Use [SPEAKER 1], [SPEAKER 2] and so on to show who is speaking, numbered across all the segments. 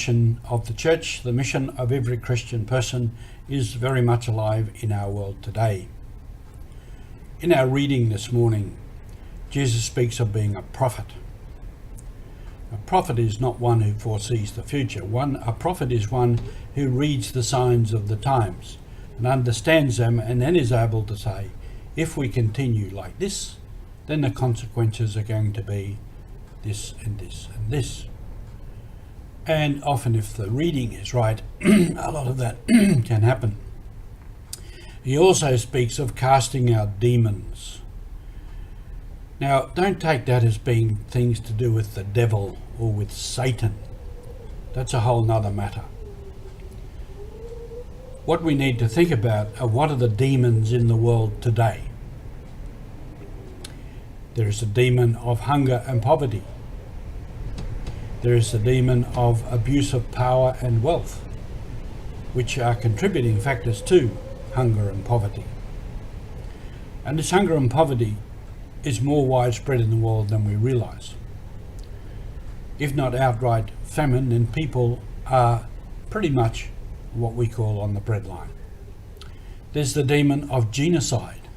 [SPEAKER 1] mission of the church, the mission of every Christian person, is very much alive in our world today. In our reading this morning, Jesus speaks of being a prophet. A prophet is not one who foresees the future. A prophet is one who reads the signs of the times and understands them, and then is able to say, if we continue like this, then the consequences are going to be this and this and this. And often, if the reading is right, a lot of that can happen. He also speaks of casting out demons. Now, don't take that as being things to do with the devil or with Satan. That's a whole nother matter. What we need to think about are what are the demons in the world today. There is a demon of hunger and poverty. There is the demon of abuse of power and wealth, which are contributing factors to hunger and poverty. And this hunger and poverty is more widespread in the world than we realise. If not outright famine, then people are pretty much what we call on the breadline. There's the demon of genocide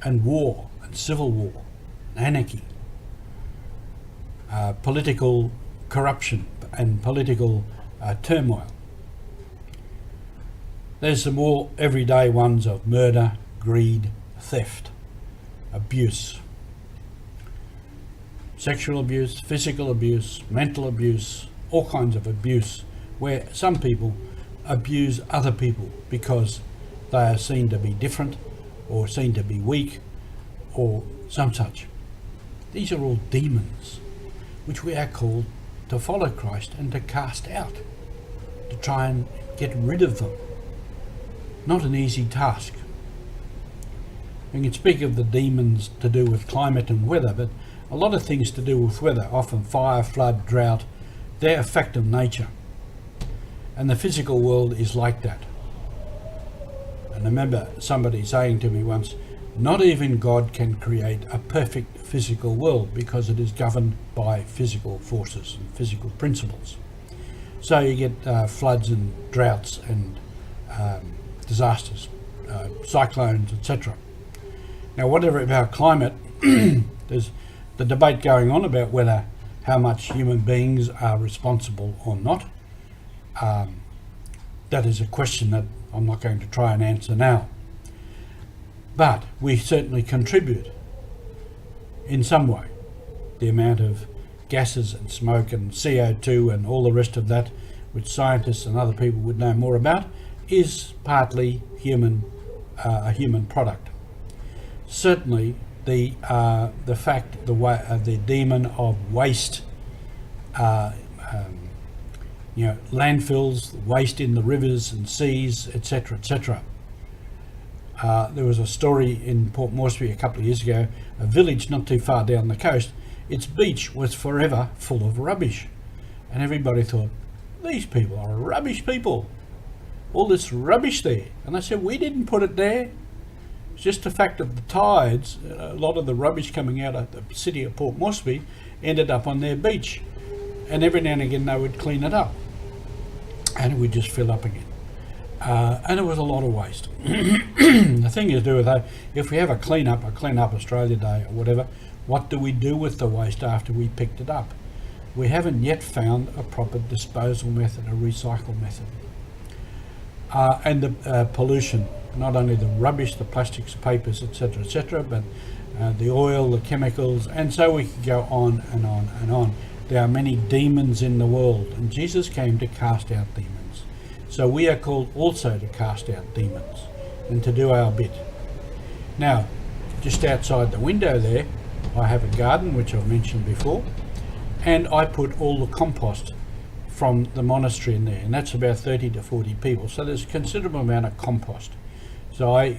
[SPEAKER 1] and war and civil war and anarchy, political corruption and political turmoil. There's the more everyday ones of murder, greed, theft, abuse, sexual abuse, physical abuse, mental abuse, all kinds of abuse, where some people abuse other people because they are seen to be different or seen to be weak or some such. These are all demons which we are called to follow Christ and to cast out, to try and get rid of them. Not an easy task. We can speak of the demons to do with climate and weather, but a lot of things to do with weather, often fire, flood, drought, they're a fact of nature. And the physical world is like that. And I remember somebody saying to me once, not even God can create a perfect physical world because it is governed by physical forces and physical principles. So you get floods and droughts and disasters, cyclones, etc. Now, whatever about climate, there's the debate going on about whether how much human beings are responsible or not. That is a question that I'm not going to try and answer now. But we certainly contribute in some way. The amount of gases and smoke and CO2 and all the rest of that, which scientists and other people would know more about, is partly a human product. Certainly, the demon of waste, landfills, waste in the rivers and seas, etc., etc. There was a story in Port Moresby a couple of years ago, a village not too far down the coast. Its beach was forever full of rubbish, and everybody thought, these people are rubbish people, all this rubbish there. And they said, we didn't put it there. It's just the fact of the tides. A lot of the rubbish coming out of the city of Port Moresby ended up on their beach, and every now and again they would clean it up and it would just fill up again. And it was a lot of waste. The thing is, if we have a clean up Australia Day or whatever, what do we do with the waste after we picked it up? We haven't yet found a proper disposal method, a recycle method. And the pollution, not only the rubbish, the plastics, papers, etc., but the oil, the chemicals, and so we can go on and on and on. There are many demons in the world, and Jesus came to cast out demons. So we are called also to cast out demons and to do our bit. Now, just outside the window there, I have a garden, which I've mentioned before, and I put all the compost from the monastery in there, and that's about 30 to 40 people. So there's a considerable amount of compost. So I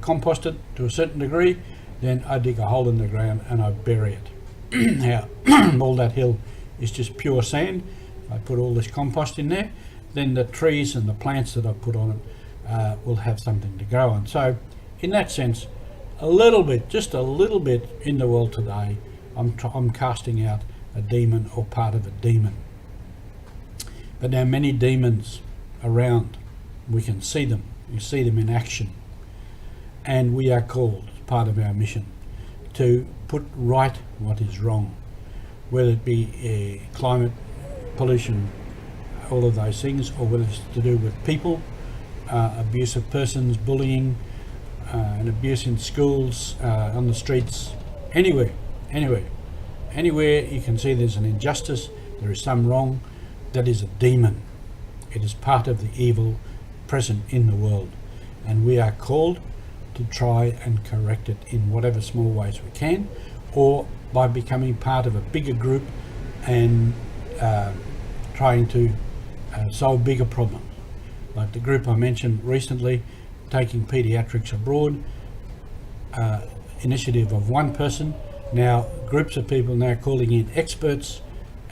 [SPEAKER 1] compost it to a certain degree, then I dig a hole in the ground and I bury it. Now, all that hill is just pure sand. I put all this compost in there, then the trees and the plants that I put on it will have something to grow on. So in that sense, just a little bit in the world today, I'm casting out a demon or part of a demon. But there are many demons around. We can see them. You see them in action. And we are called, as part of our mission, to put right what is wrong, whether it be climate, pollution, all of those things, or whether it's to do with people, abuse of persons, bullying, and abuse in schools, on the streets, anywhere you can see there's an injustice, there is some wrong, that is a demon. It is part of the evil present in the world, and we are called to try and correct it in whatever small ways we can, or by becoming part of a bigger group and trying to solve bigger problems. Like the group I mentioned recently, taking paediatrics abroad, initiative of one person, now groups of people now calling in experts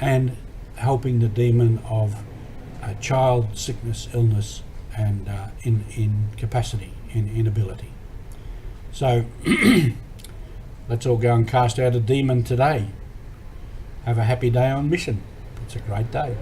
[SPEAKER 1] and helping the demon of child sickness, illness, and incapacity, inability. So let's all go and cast out a demon today. Have a happy day on mission. It's a great day.